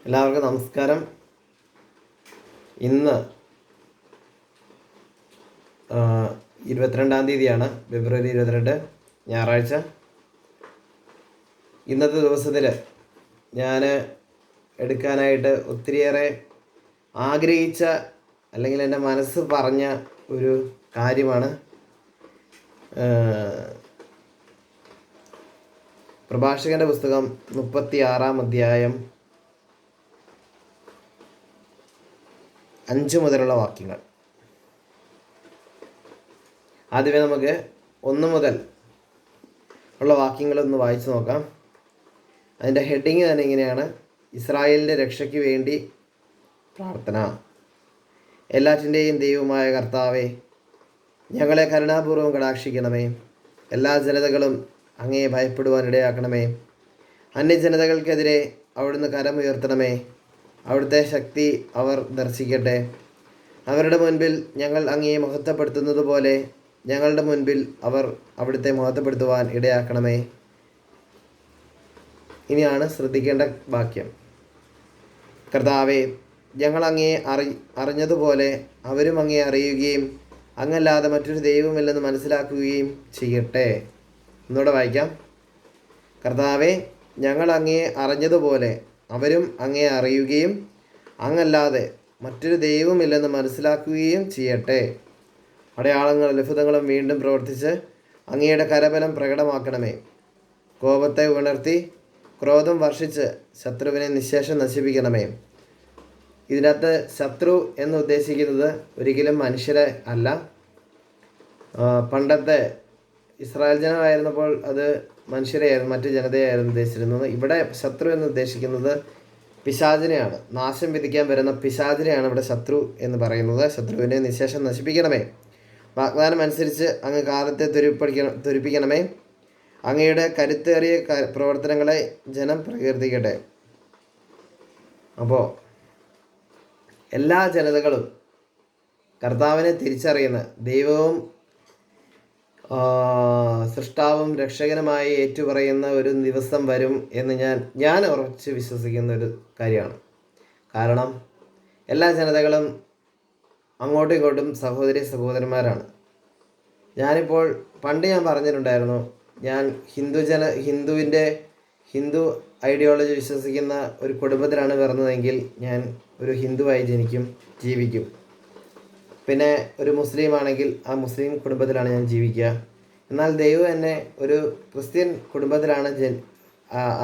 എല്ലാവർക്കും നമസ്കാരം. ഇന്ന് 22 തീയതിയാണ്, ഫെബ്രുവരി 22, ഞായറാഴ്ച. ഇന്നത്തെ ദിവസത്തിൽ ഞാൻ എടുക്കാനായിട്ട് ഒത്തിരിയേറെ ആഗ്രഹിച്ച അല്ലെങ്കിൽ എൻ്റെ മനസ്സ് പറഞ്ഞ ഒരു കാര്യമാണ് പ്രഭാഷകൻ്റെ പുസ്തകം 36 അധ്യായം 5 മുതലുള്ള വാക്യങ്ങൾ. ആദ്യമേ നമുക്ക് 1 മുതൽ ഉള്ള വാക്യങ്ങളൊന്ന് വായിച്ചു നോക്കാം. അതിൻ്റെ ഹെഡിങ് തന്നെ ഇങ്ങനെയാണ്: ഇസ്രായേലിൻ്റെ രക്ഷയ്ക്ക് വേണ്ടി പ്രാർത്ഥന. എല്ലാറ്റിൻ്റെയും ദൈവമായ കർത്താവേ, ഞങ്ങളെ കരുണാപൂർവ്വം കടാക്ഷിക്കണമേ. എല്ലാ ജനതകളും അങ്ങയെ ഭയപ്പെടുവാനിടയാക്കണമേ. അന്യജനതകൾക്കെതിരെ അവിടുന്ന് കരമുയർത്തണമേ. അവിടുത്തെ ശക്തി അവർ ദർശിക്കട്ടെ. അവരുടെ മുൻപിൽ ഞങ്ങൾ അങ്ങയെ മഹത്വപ്പെടുത്തുന്നത് പോലെ ഞങ്ങളുടെ മുൻപിൽ അവർ അവിടുത്തെ മഹത്വപ്പെടുത്തുവാൻ ഇടയാക്കണമേ. ഇനിയാണ് ശ്രദ്ധിക്കേണ്ട വാക്യം: കർത്താവേ, ഞങ്ങൾ അങ്ങയെ അറിഞ്ഞതുപോലെ അവരും അങ്ങയെ അറിയുകയും അങ്ങല്ലാതെ മറ്റൊരു ദൈവമില്ലെന്ന് മനസ്സിലാക്കുകയും ചെയ്യട്ടെ. ഒന്നുകൂടെ വായിക്കാം. കർത്താവേ, ഞങ്ങൾ അങ്ങയെ അറിഞ്ഞതുപോലെ അവരും അങ്ങയെ അറിയുകയും അങ്ങല്ലാതെ മറ്റൊരു ദൈവമില്ലെന്ന് മനസ്സിലാക്കുകയും ചെയ്യട്ടെ. അടയാളങ്ങളും അത്ഭുതങ്ങളും വീണ്ടും പ്രവർത്തിച്ച് അങ്ങയുടെ കരബലം പ്രകടമാക്കണമേ. കോപത്തെ ഉണർത്തി ക്രോധം വർഷിച്ച് ശത്രുവിനെ നിശേഷം നശിപ്പിക്കണമേ. ഇതിനകത്ത് ശത്രു എന്ന് ഉദ്ദേശിക്കുന്നത് ഒരിക്കലും മനുഷ്യരെ അല്ല. പണ്ടത്തെ ഇസ്രായേൽ ജനമായിരുന്നപ്പോൾ അത് മനുഷ്യരെയായിരുന്നു, മറ്റു ജനതയായിരുന്നു ഉദ്ദേശിച്ചിരുന്നത്. ഇവിടെ ശത്രു എന്ന് ഉദ്ദേശിക്കുന്നത് പിശാചിനെയാണ്. നാശം വിധിക്കാൻ വരുന്ന പിശാചിനെയാണ് ഇവിടെ ശത്രു എന്ന് പറയുന്നത്. ശത്രുവിനെ നിശേഷം നശിപ്പിക്കണമേ. വാഗ്ദാനം അനുസരിച്ച് അങ്ങ് കാലത്തെ ത്വരിപ്പിക്കണമേ. അങ്ങയുടെ കരുത്തേറിയ പ്രവർത്തനങ്ങളെ ജനം പ്രകീർത്തിക്കട്ടെ. അപ്പോൾ എല്ലാ ജനതകളും കർത്താവിനെ തിരിച്ചറിയുന്ന ദൈവവും സൃഷ്ടാവും രക്ഷകനുമായി ഏറ്റുപറയുന്ന ഒരു ദിവസം വരും എന്ന് ഞാൻ ഉറച്ച് വിശ്വസിക്കുന്ന ഒരു കാര്യമാണ്. കാരണം എല്ലാ ജനതകളും അങ്ങോട്ടും ഇങ്ങോട്ടും സഹോദരന്മാരാണ്. ഞാനിപ്പോൾ പണ്ട് ഞാൻ പറഞ്ഞിട്ടുണ്ടായിരുന്നു, ഞാൻ ഹിന്ദു ഐഡിയോളജി വിശ്വസിക്കുന്ന ഒരു കുടുംബത്തിലാണ് പിറന്നതെങ്കിൽ ഞാൻ ഒരു ഹിന്ദുവായി ജീവിക്കും. പിന്നെ ഒരു മുസ്ലിം ആണെങ്കിൽ ആ മുസ്ലിം കുടുംബത്തിലാണ് ഞാൻ ജീവിക്കുക. എന്നാൽ ദൈവം എന്നെ ഒരു ക്രിസ്ത്യൻ കുടുംബത്തിലാണ്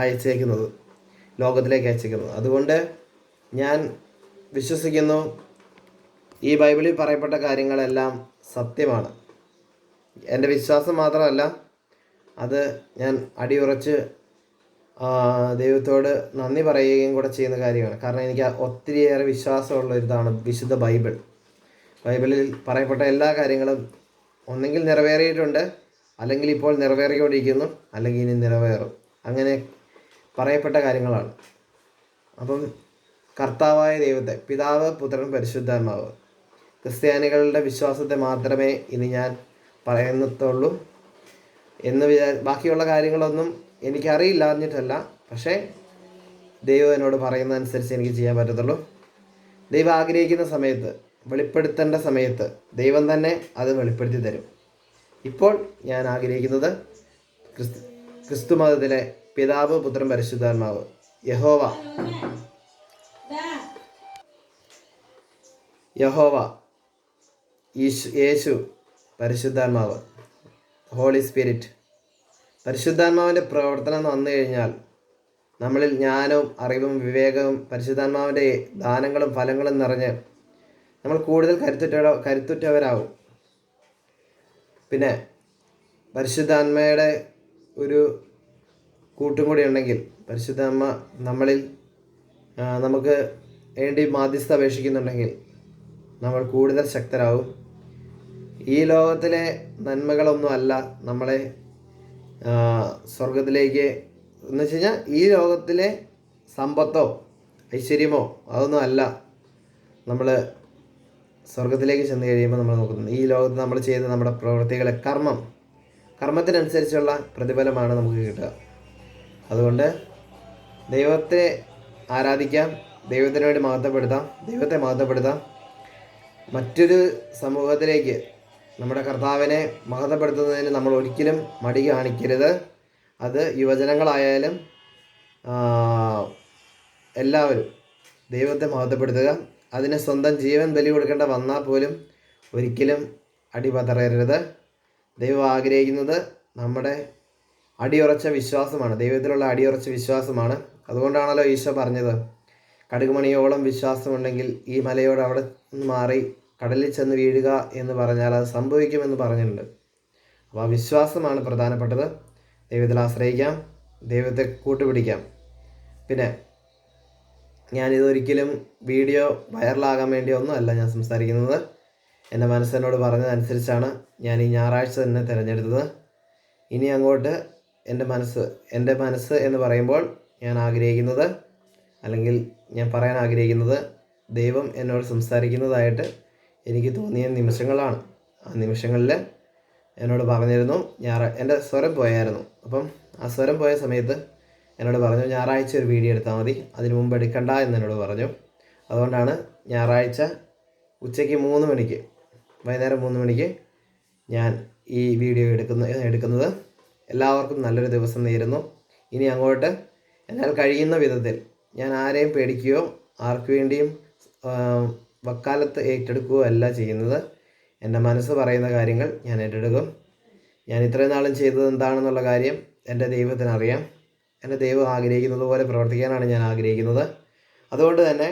അയച്ചേക്കുന്നത്, ലോകത്തിലേക്ക് അയച്ചേക്കുന്നത്. അതുകൊണ്ട് ഞാൻ വിശ്വസിക്കുന്നു ഈ ബൈബിളിൽ പറയപ്പെട്ട കാര്യങ്ങളെല്ലാം സത്യമാണ്. എൻ്റെ വിശ്വാസം മാത്രമല്ല, അത് ഞാൻ അടിയുറച്ച് ദൈവത്തോട് നന്ദി പറയുകയും കൂടെ ചെയ്യുന്ന കാര്യമാണ്. കാരണം എനിക്ക് ഒത്തിരിയേറെ വിശ്വാസമുള്ള ഇതാണ് വിശുദ്ധ ബൈബിളിൽ പറയപ്പെട്ട എല്ലാ കാര്യങ്ങളും ഒന്നെങ്കിൽ നിറവേറിയിട്ടുണ്ട്, അല്ലെങ്കിൽ ഇപ്പോൾ നിറവേറിക്കൊണ്ടിരിക്കുന്നു, അല്ലെങ്കിൽ ഇനി നിറവേറും. അങ്ങനെ പറയപ്പെട്ട കാര്യങ്ങളാണ്. അപ്പം കർത്താവായ ദൈവത്തെ, പിതാവ്, പുത്രൻ, പരിശുദ്ധാത്മാവ്, ക്രിസ്ത്യാനികളുടെ വിശ്വാസത്തെ മാത്രമേ ഇനി ഞാൻ പറയുന്നതുള്ളൂ എന്ന് ബാക്കിയുള്ള കാര്യങ്ങളൊന്നും എനിക്കറിയില്ല, അറിഞ്ഞിട്ടല്ല. പക്ഷേ ദൈവം എന്നോട് പറയുന്നതനുസരിച്ച് എനിക്ക് ചെയ്യാൻ പറ്റത്തുള്ളൂ. ദൈവം ആഗ്രഹിക്കുന്ന സമയത്ത്, വെളിപ്പെടുത്തേണ്ട സമയത്ത് ദൈവം തന്നെ അത് വെളിപ്പെടുത്തി തരും. ഇപ്പോൾ ഞാൻ ആഗ്രഹിക്കുന്നത് ക്രിസ്തു മതത്തിലെ പിതാവ്, പുത്രൻ, പരിശുദ്ധാത്മാവ്, യഹോവ, യേശു, പരിശുദ്ധാത്മാവ്, ഹോളി സ്പിരിറ്റ്. പരിശുദ്ധാത്മാവിൻ്റെ പ്രവർത്തനം വന്നു കഴിഞ്ഞാൽ നമ്മളിൽ ജ്ഞാനവും അറിവും വിവേകവും പരിശുദ്ധാത്മാവിൻ്റെ ദാനങ്ങളും ഫലങ്ങളും നിറഞ്ഞ് നമ്മൾ കൂടുതൽ കരുത്തുറ്റവരാകും. പിന്നെ പരിശുദ്ധാത്മയുടെ ഒരു കൂട്ടും കൂടി ഉണ്ടെങ്കിൽ, പരിശുദ്ധാത്മ നമ്മളിൽ നമുക്ക് വേണ്ടി മാധ്യസ്ഥ അപേക്ഷിക്കുന്നുണ്ടെങ്കിൽ നമ്മൾ കൂടുതൽ ശക്തരാകും. ഈ ലോകത്തിലെ നന്മകളൊന്നും അല്ല നമ്മളെ സ്വർഗത്തിലേക്ക്, എന്ന് വെച്ച് കഴിഞ്ഞാൽ ഈ ലോകത്തിലെ സമ്പത്തോ ഐശ്വര്യമോ അതൊന്നും അല്ല നമ്മൾ സ്വർഗത്തിലേക്ക് ചെന്ന് കഴിയുമ്പോൾ നമ്മൾ നോക്കുന്നത്. ഈ ലോകത്ത് നമ്മൾ ചെയ്ത നമ്മുടെ പ്രവൃത്തികളെ കർമ്മത്തിനനുസരിച്ചുള്ള പ്രതിഫലമാണ് നമുക്ക് കിട്ടുക. അതുകൊണ്ട് ദൈവത്തെ ആരാധിക്കാം, ദൈവത്തിന് വേണ്ടി മഹത്വപ്പെടുത്താം, ദൈവത്തെ മഹത്വപ്പെടുത്താം. മറ്റൊരു സമൂഹത്തിലേക്ക് നമ്മുടെ കർത്താവിനെ മഹത്വപ്പെടുത്തുന്നതിന് നമ്മൾ ഒരിക്കലും മടി കാണിക്കരുത്. അത് യുവജനങ്ങളായാലും എല്ലാവരും ദൈവത്തെ മഹത്വപ്പെടുത്തുക. അതിന് സ്വന്തം ജീവൻ ബലി കൊടുക്കേണ്ട വന്നാൽ പോലും ഒരിക്കലും അടിപതറരുത്. ദൈവം ആഗ്രഹിക്കുന്നത് നമ്മുടെ അടിയുറച്ച വിശ്വാസമാണ്, ദൈവത്തിലുള്ള അടിയുറച്ച വിശ്വാസമാണ്. അതുകൊണ്ടാണല്ലോ ഈശോ പറഞ്ഞത്, കടുകുമണിയോളം വിശ്വാസമുണ്ടെങ്കിൽ ഈ മലയോട് അവിടെ നിന്ന് മാറി കടലിൽ ചെന്ന് വീഴുക എന്ന് പറഞ്ഞാൽ അത് സംഭവിക്കുമെന്ന് പറഞ്ഞിട്ടുണ്ട്. അപ്പോൾ ആ വിശ്വാസമാണ് പ്രധാനപ്പെട്ടത്. ദൈവത്തിൽ ആശ്രയിക്കാം, ദൈവത്തെ കൂട്ടുപിടിക്കാം. പിന്നെ ഞാനിതൊരിക്കലും വീഡിയോ വൈറലാകാൻ വേണ്ടി ഒന്നുമല്ല ഞാൻ സംസാരിക്കുന്നത്. എൻ്റെ മനസ്സിനോട് പറഞ്ഞതനുസരിച്ചാണ് ഞാൻ ഈ ഞായറാഴ്ച തന്നെ തിരഞ്ഞെടുത്തത്. ഇനി അങ്ങോട്ട് എൻ്റെ മനസ്സ് എന്ന് പറയുമ്പോൾ ഞാൻ ആഗ്രഹിക്കുന്നത്, അല്ലെങ്കിൽ ഞാൻ പറയാൻ ആഗ്രഹിക്കുന്നത്, ദൈവം എന്നോട് സംസാരിക്കുന്നതായിട്ട് എനിക്ക് തോന്നിയ നിമിഷങ്ങളാണ്. ആ നിമിഷങ്ങളിൽ എന്നോട് പറഞ്ഞിരുന്നു, എൻ്റെ സ്വരം പോയായിരുന്നു. അപ്പം ആ സ്വരം പോയ സമയത്ത് എന്നോട് പറഞ്ഞു, ഞായറാഴ്ച ഒരു വീഡിയോ എടുത്താൽ മതി, അതിന് മുമ്പ് എടുക്കണ്ട എന്ന് എന്നോട് പറഞ്ഞു. അതുകൊണ്ടാണ് ഞായറാഴ്ച ഉച്ചയ്ക്ക് 3 മണിക്ക്, വൈകുന്നേരം 3 മണിക്ക് ഞാൻ ഈ വീഡിയോ എടുക്കുന്നത്. എല്ലാവർക്കും നല്ലൊരു ദിവസം നേരുന്നു. ഇനി അങ്ങോട്ട് എന്നാൽ കഴിയുന്ന വിധത്തിൽ ഞാൻ ആരെയും പേടിക്കുകയോ ആർക്കു വേണ്ടിയും വക്കാലത്ത് ഏറ്റെടുക്കുകയോ അല്ല ചെയ്യുന്നത്. എൻ്റെ മനസ്സ് പറയുന്ന കാര്യങ്ങൾ ഞാൻ ഏറ്റെടുക്കും. ഞാൻ ഇത്രയും നാളും ചെയ്തത് എന്താണെന്നുള്ള കാര്യം എൻ്റെ ദൈവത്തിനറിയാം. എൻ്റെ ദൈവം ആഗ്രഹിക്കുന്നത് പോലെ പ്രവർത്തിക്കാനാണ് ഞാൻ ആഗ്രഹിക്കുന്നത്. അതുകൊണ്ട് തന്നെ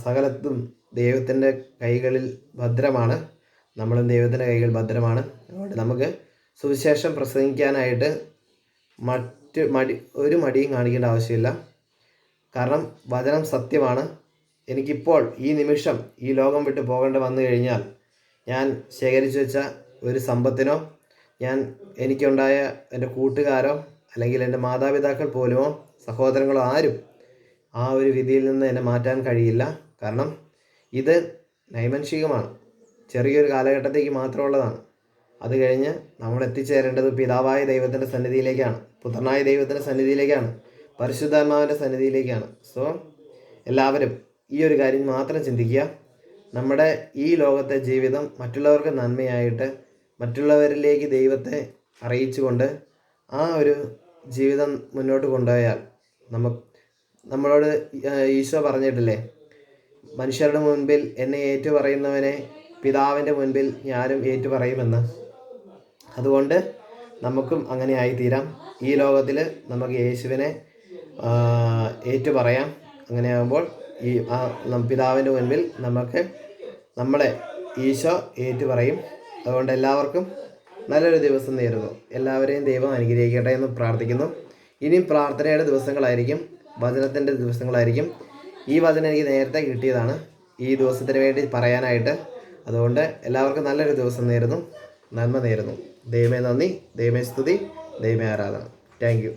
സകലത്തും ദൈവത്തിൻ്റെ കൈകളിൽ ഭദ്രമാണ്, നമ്മളും ദൈവത്തിൻ്റെ കൈകൾ ഭദ്രമാണ്. അതുകൊണ്ട് നമുക്ക് സുവിശേഷം പ്രസംഗിക്കാനായിട്ട് ഒരു മടിയും കാണിക്കേണ്ട ആവശ്യമില്ല. കാരണം വചനം സത്യമാണ്. എനിക്കിപ്പോൾ ഈ നിമിഷം ഈ ലോകം വിട്ട് പോകേണ്ടി വന്നു കഴിഞ്ഞാൽ ഞാൻ ശേഖരിച്ചു വെച്ച ഒരു സമ്പത്തിനോ എനിക്കുണ്ടായ എൻ്റെ കൂട്ടുകാരോ അല്ലെങ്കിൽ എൻ്റെ മാതാപിതാക്കൾ പോലുമോ സഹോദരങ്ങളോ ആരും ആ ഒരു വിധിയിൽ നിന്ന് എന്നെ മാറ്റാൻ കഴിയില്ല. കാരണം ഇത് നൈമൻഷികമാണ്, ചെറിയൊരു കാലഘട്ടത്തേക്ക് മാത്രമുള്ളതാണ്. അത് കഴിഞ്ഞ് നമ്മൾ എത്തിച്ചേരേണ്ടത് പിതാവായ ദൈവത്തിൻ്റെ സന്നിധിയിലേക്കാണ്, പുത്രനായ ദൈവത്തിൻ്റെ സന്നിധിയിലേക്കാണ്, പരിശുദ്ധാത്മാവിൻ്റെ സന്നിധിയിലേക്കാണ്. സോ എല്ലാവരും ഈ ഒരു കാര്യം മാത്രം ചിന്തിക്കുക. നമ്മുടെ ഈ ലോകത്തെ ജീവിതം മറ്റുള്ളവർക്ക് നന്മയായിട്ട് മറ്റുള്ളവരിലേക്ക് ദൈവത്തെ അറിയിച്ചുകൊണ്ട് ആ ഒരു ജീവിതം മുന്നോട്ട് കൊണ്ടുപോയാൽ നമ്മളോട് ഈശോ പറഞ്ഞിട്ടില്ലേ, മനുഷ്യരുടെ മുൻപിൽ എന്നെ ഏറ്റുപറയുന്നവനെ പിതാവിൻ്റെ മുൻപിൽ ഞാനും ഏറ്റുപറയുമെന്ന്. അതുകൊണ്ട് നമുക്കും അങ്ങനെ ആയിത്തീരാം. ഈ ലോകത്തിൽ നമുക്ക് യേശുവിനെ ഏറ്റുപറയാം. അങ്ങനെയാകുമ്പോൾ ഈ പിതാവിൻ്റെ മുൻപിൽ നമ്മളെ ഈശോ ഏറ്റുപറയും. അതുകൊണ്ട് എല്ലാവർക്കും നല്ലൊരു ദിവസം നേരുന്നു. എല്ലാവരെയും ദൈവം അനുഗ്രഹിക്കട്ടെ എന്ന് പ്രാർത്ഥിക്കുന്നു. ഇനിയും പ്രാർത്ഥനയുടെ ദിവസങ്ങളായിരിക്കും, വചനത്തിൻ്റെ ദിവസങ്ങളായിരിക്കും. ഈ വചനം എനിക്ക് നേരത്തെ കിട്ടിയതാണ് ഈ ദിവസത്തിന് വേണ്ടി പറയാനായിട്ട്. അതുകൊണ്ട് എല്ലാവർക്കും നല്ലൊരു ദിവസം നേരുന്നു, നന്മ നേരുന്നു. ദൈവമേ നന്ദി, ദൈവമേ സ്തുതി, ദൈവമേ ആരാധന. Thank you.